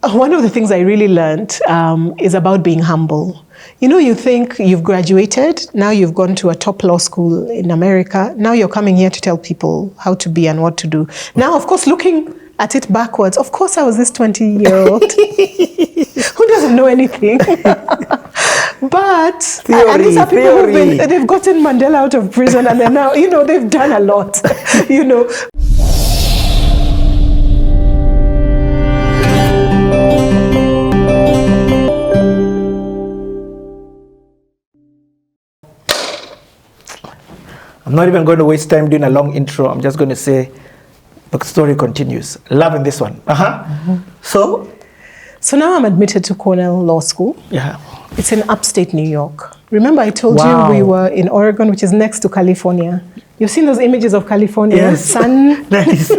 One of the things I really learned is about being humble. You know, you think you've graduated, now you've gone to a top law school in America, now you're coming here to tell people how to be and what to do. Now, of course, looking at it backwards, of course I was this 20-year-old who doesn't know anything. But and these are people they've gotten Mandela out of prison and they're now, you know, they've done a lot, you know. I'm not even going to waste time doing a long intro. I'm just going to say the story continues. Loving this one. So now I'm admitted to Cornell Law School. Yeah. It's in upstate New York. Remember I told you we were in Oregon, which is next to California. You've seen those images of California? Yes. Sun. Nice.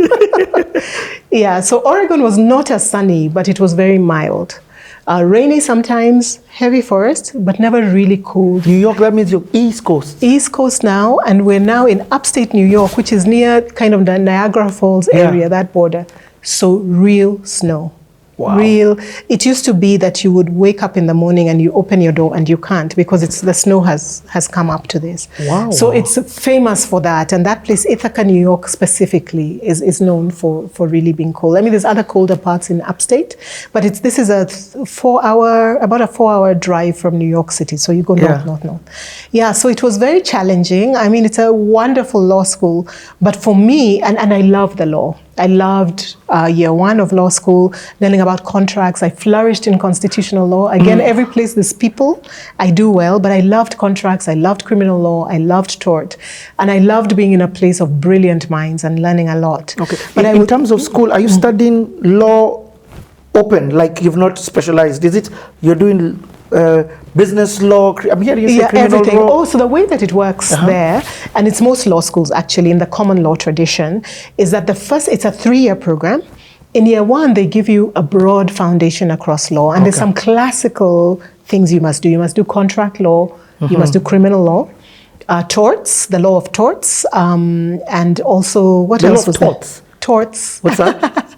Yeah, so Oregon was not as sunny, but it was very mild. Rainy sometimes, heavy forest, but never really cold. New York, that means you're East Coast. East Coast now, and we're now in upstate New York, which is near kind of the Niagara Falls area, that border. So real snow. Wow. Real. It used to be that you would wake up in the morning and you open your door and you can't because the snow has come up to this. Wow. So it's famous for that. And that place, Ithaca, New York specifically, is known for really being cold. I mean, there's other colder parts in upstate, but this is about a 4-hour drive from New York City. So you go north. Yeah, so it was very challenging. I mean, it's a wonderful law school, but for me, and I love the law. I loved year one of law school, learning about contracts. I flourished in constitutional law. Again, every place there's people, I do well, but I loved contracts, I loved criminal law, I loved tort, and I loved being in a place of brilliant minds and learning a lot. Okay. But in terms of school, are you studying law open, like you've not specialized? Is it you're doing business law? I'm hearing you say criminal everything. law. Oh, so the way that it works there, and it's most law schools actually in the common law tradition, is that it's a 3-year program. In year one, they give you a broad foundation across law, and there's some classical things you must do. You must do contract law, you must do criminal law, torts, the law of torts, and also what else was there? Torts. What's that?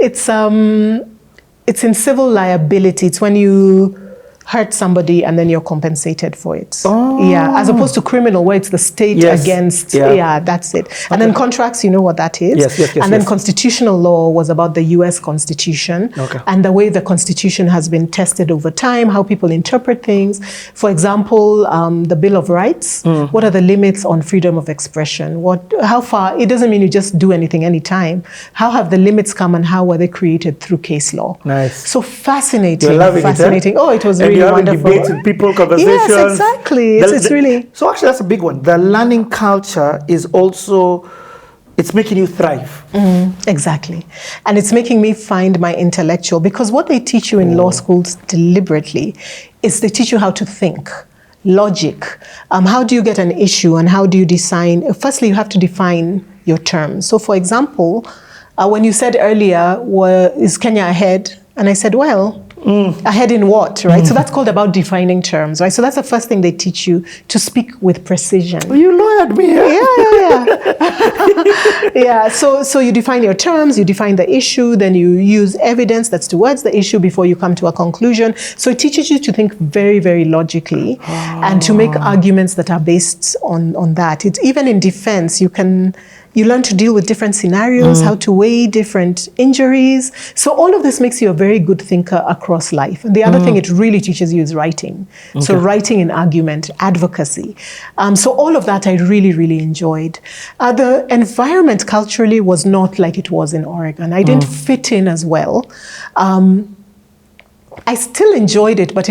It's in civil liability. It's when you hurt somebody and then you're compensated for it. Oh. Yeah, as opposed to criminal where it's the state against, that's it. And then contracts, you know what that is. Yes. And then constitutional law was about the US Constitution and the way the Constitution has been tested over time, how people interpret things. For example, the Bill of Rights, what are the limits on freedom of expression? How far, it doesn't mean you just do anything anytime. How have the limits come and how were they created through case law? Nice. So fascinating. You're loving fascinating. It, huh? Oh, it was really wonderful. Debates with people, conversations. Yes, exactly. It's really. So actually, that's a big one. The learning culture is also, it's making you thrive. Exactly. And it's making me find my intellectual, because what they teach you in law schools deliberately is they teach you how to think. Logic. How do you get an issue and how do you design? Firstly, you have to define your terms. So for example, when you said earlier, is Kenya ahead? And I said, well, ahead in what, right? So that's called about defining terms, right? So that's the first thing they teach you, to speak with precision. You lawyered me. Yeah. So you define your terms, you define the issue, then you use evidence that's towards the issue before you come to a conclusion. So it teaches you to think very, very logically and to make arguments that are based on that. It's even in defense, you learn to deal with different scenarios, how to weigh different injuries. So all of this makes you a very good thinker across life. And the other thing it really teaches you is writing. So writing in argument, advocacy. So all of that I really, really enjoyed. The environment culturally was not like it was in Oregon. I didn't fit in as well. I still enjoyed it, but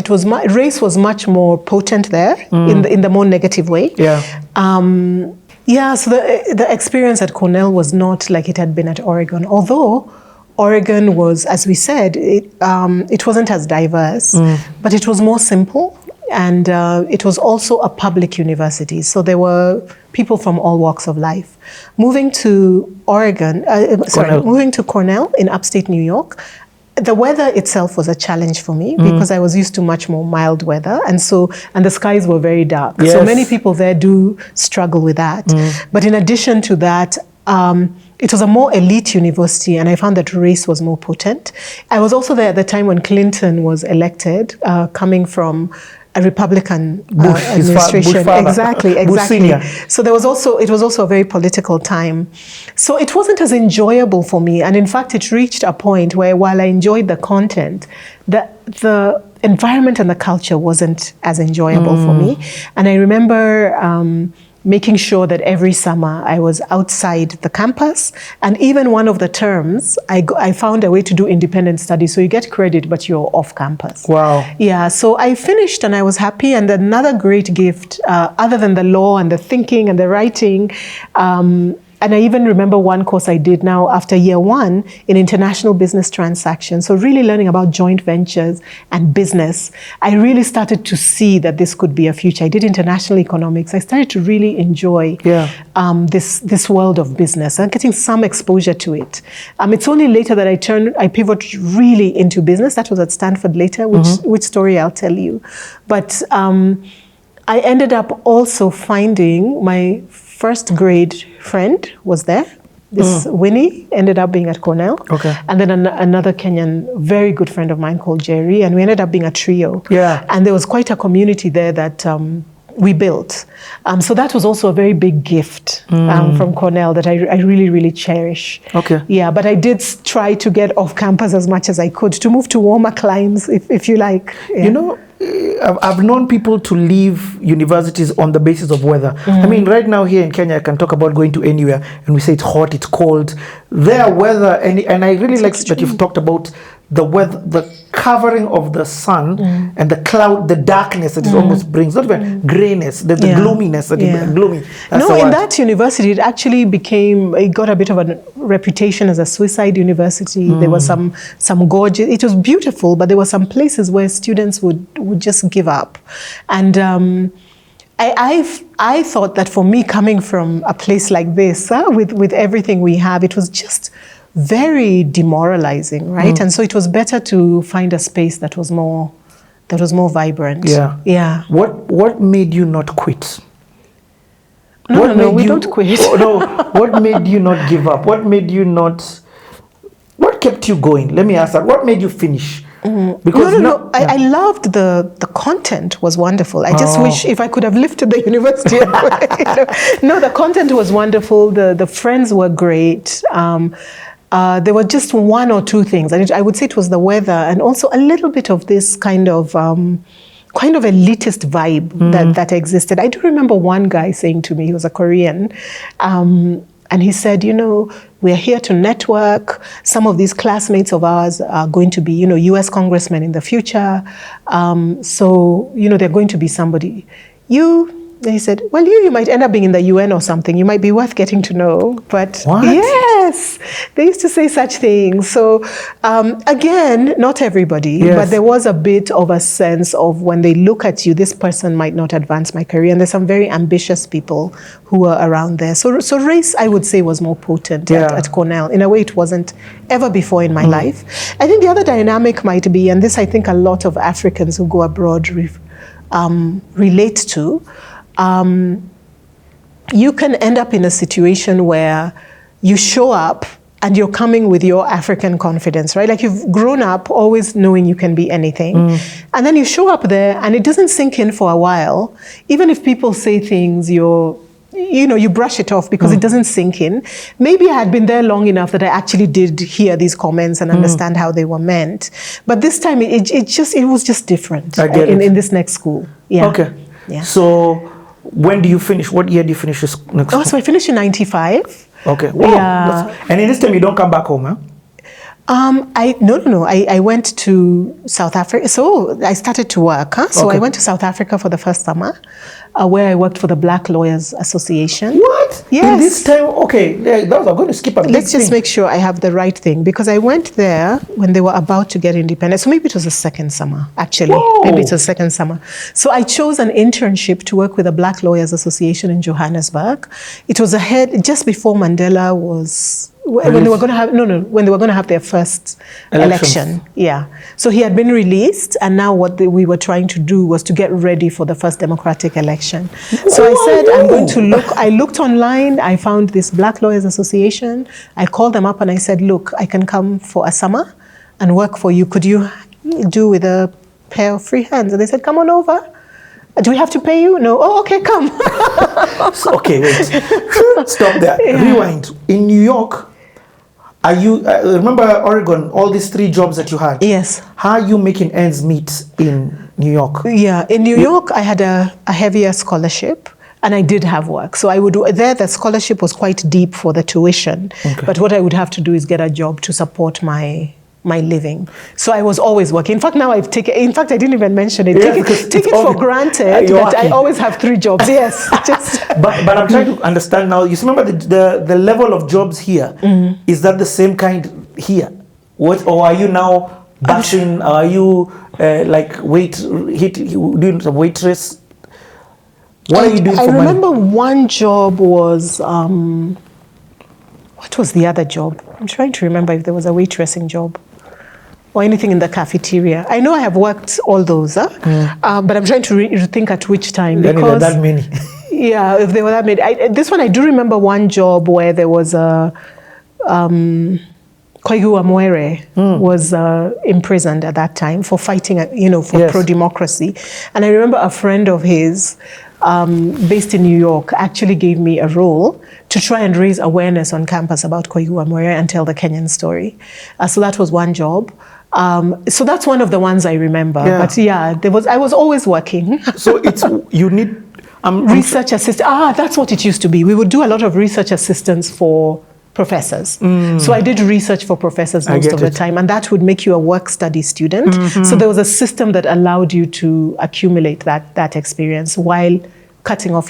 race was much more potent there in the more negative way. So the experience at Cornell was not like it had been at Oregon, although Oregon was, as we said, it wasn't as diverse, but it was more simple, and it was also a public university, so there were people from all walks of life. Moving to moving to Cornell in upstate New York, the weather itself was a challenge for me because I was used to much more mild weather, and the skies were very dark. So many people there do struggle with that. But in addition to that, it was a more elite university, and I found that race was more potent. I was also there at the time when Clinton was elected, coming from a Republican administration. Exactly. So it was also a very political time. So it wasn't as enjoyable for me. And in fact, it reached a point where while I enjoyed the content, the environment and the culture wasn't as enjoyable for me. And I remember making sure that every summer I was outside the campus. And even one of the terms, I found a way to do independent studies. So you get credit, but you're off campus. Wow. Yeah, so I finished and I was happy. And another great gift, other than the law and the thinking and the writing, and I even remember one course I did now after year one in international business transactions. So really learning about joint ventures and business. I really started to see that this could be a future. I did international economics. I started to really enjoy this world of business and getting some exposure to it. It's only later that I pivoted really into business. That was at Stanford later, which story I'll tell you. But I ended up also finding my first grade friend was there. This Winnie ended up being at Cornell. Okay. And then another Kenyan, very good friend of mine called Jerry, and we ended up being a trio. Yeah. And there was quite a community there that we built. So that was also a very big gift from Cornell that I really, really cherish. Okay. Yeah, but I did try to get off campus as much as I could to move to warmer climes, if you like. Yeah. You know, I've known people to leave universities on the basis of weather. I mean, right now here in Kenya, I can talk about going to anywhere and we say it's hot, it's cold. Their weather, and I really like that you've talked about the weather, the covering of the sun and the cloud, the darkness that it almost brings, not even grayness, the gloominess that it gloomy. No, in that university, it actually it got a bit of a reputation as a suicide university. There was some gorgeous, it was beautiful, but there were some places where students would just give up. And I thought that for me, coming from a place like this, with everything we have, it was just very demoralizing, right? And so it was better to find a space that was more vibrant. Yeah. Yeah. What made you not quit? No, we don't quit. What made you not give up? What kept you going? Let me ask that. What made you finish? Because I loved the content was wonderful. I just wish if I could have lifted the university. No, the content was wonderful. The friends were great. There were just one or two things, and I would say it was the weather, and also a little bit of this kind of elitist vibe that existed. I do remember one guy saying to me, he was a Korean, and he said, we're here to network. Some of these classmates of ours are going to be, US congressmen in the future. So, they're going to be somebody. He said, well, you might end up being in the UN or something. You might be worth getting to know. But what? Yes, they used to say such things. So again, not everybody, but there was a bit of a sense of when they look at you, this person might not advance my career. And there's some very ambitious people who were around there. So race, I would say, was more potent at Cornell. In a way, it wasn't ever before in my life. I think the other dynamic might be, and this I think a lot of Africans who go abroad relate to, you can end up in a situation where you show up and you're coming with your African confidence, right? Like you've grown up always knowing you can be anything. And then you show up there and it doesn't sink in for a while. Even if people say things, you brush it off because it doesn't sink in. Maybe I had been there long enough that I actually did hear these comments and understand how they were meant. But this time it was just different in this next school. Yeah. Okay. Yeah. So when do you finish? What year do you finish this next school? So I finished in 95. Okay. Wow. Yeah. And in this time you don't come back home, huh? I went to South Africa. So I started to work. So I went to South Africa for the first summer, where I worked for the Black Lawyers Association. What? Yes. In this time, I'm going to skip a bit. Let's just make sure I have the right thing, because I went there when they were about to get independent. So maybe it was the second summer, actually. Whoa. Maybe it was the second summer. So I chose an internship to work with the Black Lawyers Association in Johannesburg. It was just before Mandela was when they were going to have when they were going to have their first election. Yeah. So he had been released, and now what we were trying to do was to get ready for the first democratic election. So I said, I'm going to look. I looked online. I found this Black Lawyers Association. I called them up and I said, look, I can come for a summer and work for you. Could you do with a pair of free hands? And they said, come on over. Do we have to pay you? No. Oh, okay, come. Okay, wait. Stop there. Yeah. Rewind. In New York, are you, remember Oregon, all these 3 jobs that you had? Yes. How are you making ends meet in New York? Yeah, in New York, I had a heavier scholarship. And I did have work. So I would, the scholarship was quite deep for the tuition. Okay. But what I would have to do is get a job to support my living. So I was always working. In fact, now I've taken, I didn't even mention it. Yeah, take it for granted that I always have 3 jobs. Yes. But I'm trying to understand now. You remember the level of jobs here, is that the same kind here? Or are you now bashing, are you doing some waitress? What are you doing for money? I remember one job was, what was the other job? I'm trying to remember if there was a waitressing job or anything in the cafeteria. I know I have worked all those, but I'm trying to think at which time. Because there were that many. Yeah, if there were that many. This one, I do remember one job where there was a... Koigu Amwere was imprisoned at that time for fighting, for pro-democracy. And I remember a friend of his, based in New York, actually gave me a role to try and raise awareness on campus about Koigu Amwere and tell the Kenyan story. So that was one job. So that's one of the ones I remember. Yeah. But yeah, I was always working. So you need... research assistant. That's what it used to be. We would do a lot of research assistance for professors. So I did research for professors most of the time, and that would make you a work-study student. So there was a system that allowed you to accumulate that experience while cutting off,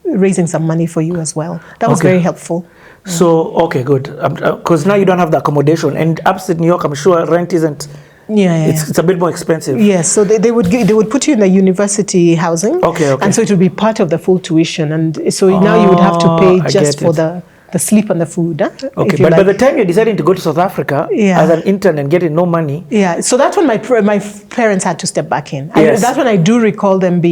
raising some money for you as well. That was very helpful. So, okay, good. Because now you don't have the accommodation, and upstate New York, I'm sure rent isn't. It's a bit more expensive. Yes, so they would put you in the university housing. Okay. And so it would be part of the full tuition, and so now you would have to pay just for the sleep and the food. Okay, but by the time you're deciding to go to South Africa as an intern and getting no money. Yeah, so that's when my parents had to step back in. That's when I do recall them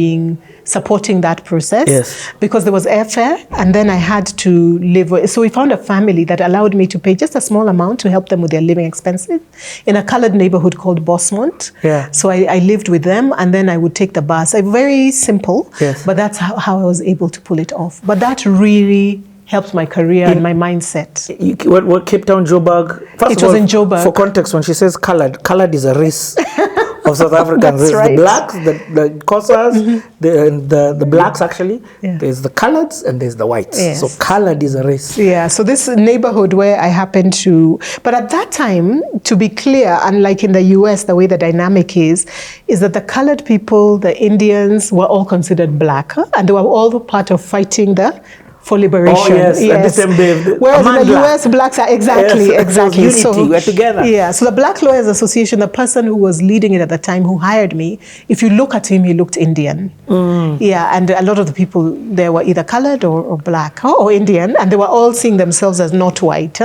supporting that process. Yes. Because there was airfare, and then I had to live. So we found a family that allowed me to pay just a small amount to help them with their living expenses in a colored neighborhood called Bosmont. Yeah. So I lived with them, and then I would take the bus. Very simple, but that's how I was able to pull it off. But that really helped my career and my mindset. What Cape Town, Joburg? It was in Joburg. For context, when she says colored is a race of South Africans. There's the blacks, the Xhosas, the blacks actually. Yeah. There's the coloreds and there's the whites. Yes. So colored is a race. Yeah, so this neighborhood where I happened to, but at that time, to be clear, unlike in the US, the way the dynamic is that the colored people, the Indians, were all considered black, and they were all part of fighting for liberation. Oh, yes. At the same day. Whereas in the US, blacks are exactly. Unity, so we're together. Yeah, so the Black Lawyers Association, the person who was leading it at the time, who hired me, if you look at him, he looked Indian. Yeah, and a lot of the people there were either colored or black or Indian, and they were all seeing themselves as not white,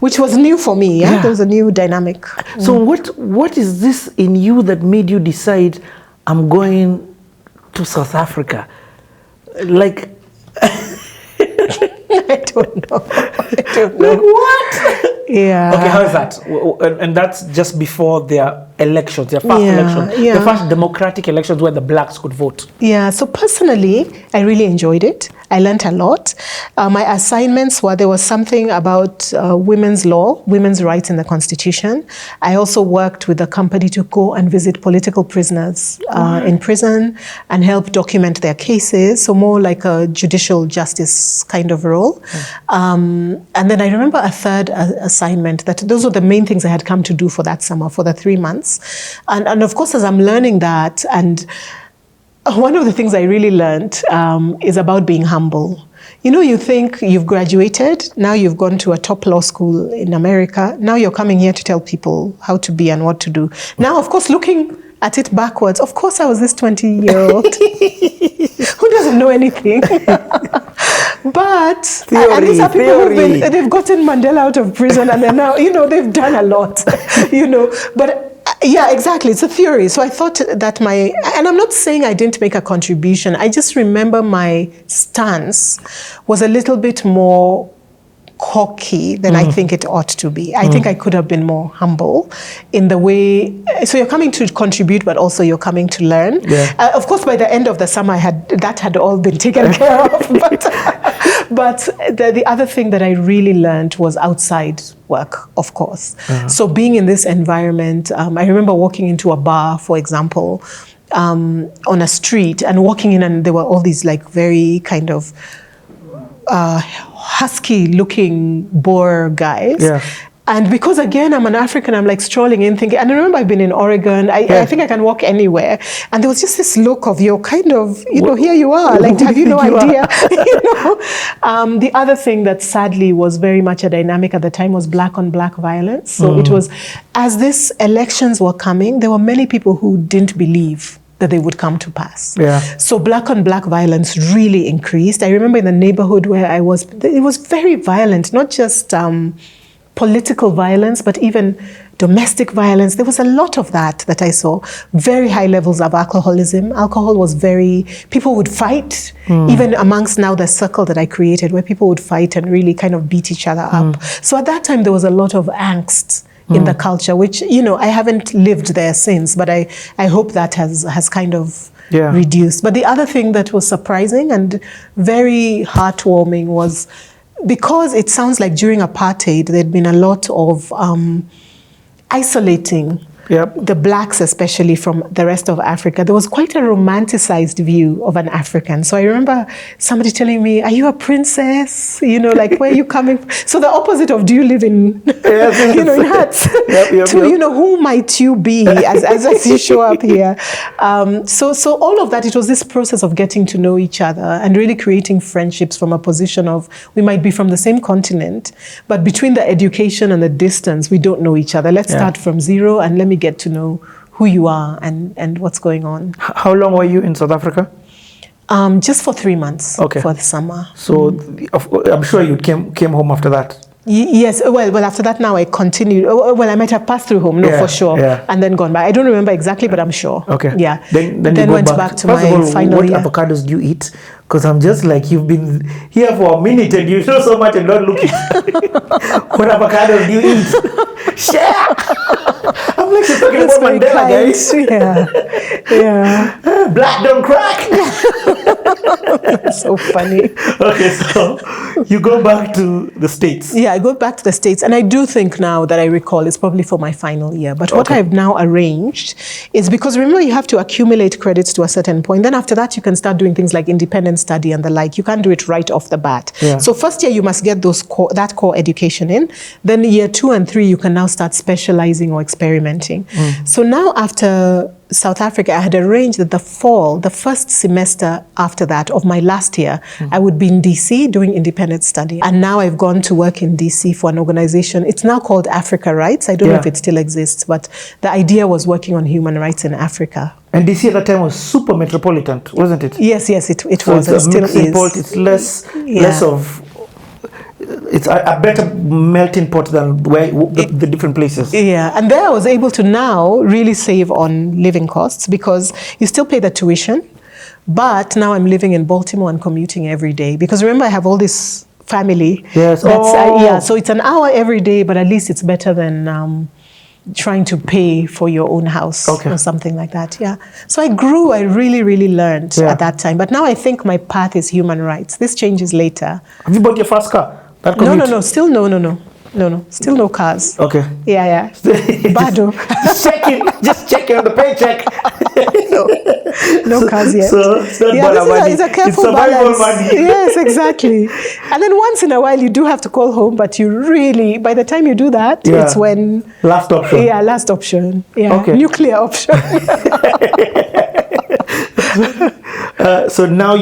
which was new for me. Yeah? There was a new dynamic. So what is this in you that made you decide, I'm going to South Africa? Like... I don't know. Like what? Yeah. Okay, how is that? And that's just before their elections, their first elections, the first democratic elections where the blacks could vote. Yeah, so personally, I really enjoyed it. I learned a lot. My assignments there was something about women's law, women's rights in the Constitution. I also worked with a company to go and visit political prisoners in prison and help document their cases, so more like a judicial justice kind of role. And then I remember a third assignment, that those were the main things I had come to do for that summer, for the 3 months. And of course, as I'm learning that, and one of the things I really learned is about being humble. You think you've graduated, now you've gone to a top law school in America, now you're coming here to tell people how to be and what to do. Now, of course, looking at it backwards, of course I was this 20-year-old who doesn't know anything. But Theory, and these are people they've gotten Mandela out of prison, and they're now, they've done a lot, But yeah, exactly. It's a theory. So I thought that and I'm not saying I didn't make a contribution. I just remember my stance was a little bit more cocky than I think it ought to be. I think I could have been more humble in the way, so you're coming to contribute, but also you're coming to learn. Yeah. Of course, by the end of the summer, that had all been taken care of. But the other thing that I really learned was outside work, of course. So being in this environment, I remember walking into a bar, for example, on a street, and walking in, and there were all these like very kind of husky-looking Boer guys. Yeah. And because, again, I'm an African, I'm like strolling in thinking, and I remember I've been in Oregon, I think I can walk anywhere. And there was just this look of, you're kind of, here you are, like, have you no idea? The other thing that sadly was very much a dynamic at the time was black-on-black violence. So it was, as these elections were coming, there were many people who didn't believe that they would come to pass. Yeah. So black-on-black violence really increased. I remember in the neighborhood where I was, it was very violent, not just political violence, but even domestic violence. There was a lot of that I saw. Very high levels of alcoholism. Alcohol was people would fight, even amongst now the circle that I created, where people would fight and really kind of beat each other up. So at that time, there was a lot of angst in the culture, which, I haven't lived there since, but I hope that has kind of reduced. But the other thing that was surprising and very heartwarming was, because it sounds like during apartheid, there'd been a lot of isolating the blacks, especially from the rest of Africa. There was quite a romanticized view of an African. So I remember somebody telling me, "Are you a princess? Like, where are you coming from?" So the opposite of, "Do you live in, in huts?" Who might you be as you show up here? So all of that, it was this process of getting to know each other and really creating friendships from a position of, we might be from the same continent, but between the education and the distance, we don't know each other. Let's start from zero, and let me get to know who you are and what's going on. How long were you in South Africa? Just for 3 months for the summer. So I'm sure you came home after that. Yes, well, after that now I continued. Well, I might have passed through home, for sure, and then gone back. I don't remember exactly, but I'm sure. Okay. Yeah. Then went back to my final year. What avocados do you eat? Because I'm just like, you've been here for a minute and you know so much and not looking. What avocados do you eat? Share! I'm like, you're talking about Mandela, guys. Yeah. Black don't crack. That's so funny. Okay, so you go back to the States. Yeah, I go back to the States, and I do think now that I recall it's probably for my final year. But what I've now arranged is, because remember, you have to accumulate credits to a certain point. Then after that, you can start doing things like independent study and the like. You can't do it right off the bat. Yeah. So first year, you must get that core education in. Then year 2 and 3, you can now start specializing or experimenting. So now after South Africa, I had arranged that the first semester after that of my last year, I would be in DC doing independent study. And now I've gone to work in DC for an organization. It's now called Africa Rights. I don't know if it still exists, but the idea was working on human rights in Africa. And DC at that time was super metropolitan, wasn't it? Yes, it so was. It still is. It's less of... It's a better melting pot than the different places. Yeah, and there I was able to now really save on living costs, because you still pay the tuition, but now I'm living in Baltimore and commuting every day. Because remember, I have all this family. Yes. So it's an hour every day, but at least it's better than trying to pay for your own house or something like that. Yeah. So I really, really learned at that time. But now I think my path is human rights. This changes later. Have you bought your first car? No. Still no. Still no cars. Okay. Yeah. Bado. Just checking on the paycheck. No cars yet. So it's not it's a careful balance. Money. Yes, exactly. And then once in a while you do have to call home, but you really, by the time you do that, it's when... Last option. Yeah, last option. Yeah. Okay. Nuclear option. So now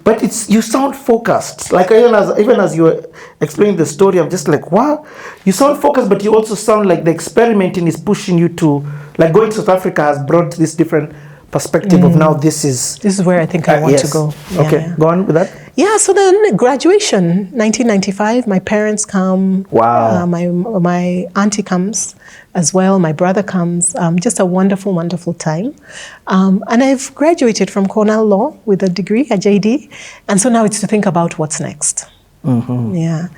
but you sound focused. Like even as you were explaining the story, I'm just like, wow, you sound focused, but you also sound like the experimenting is pushing you to, like, going to South Africa has brought this different perspective of now this is where I think I want yes. to go. Okay, go on with that. Yeah, so then graduation, 1995, my parents come. Wow. My auntie comes as well. My brother comes. Just a wonderful, wonderful time. And I've graduated from Cornell Law with a degree, a JD. And so now it's to think about what's next. Yeah.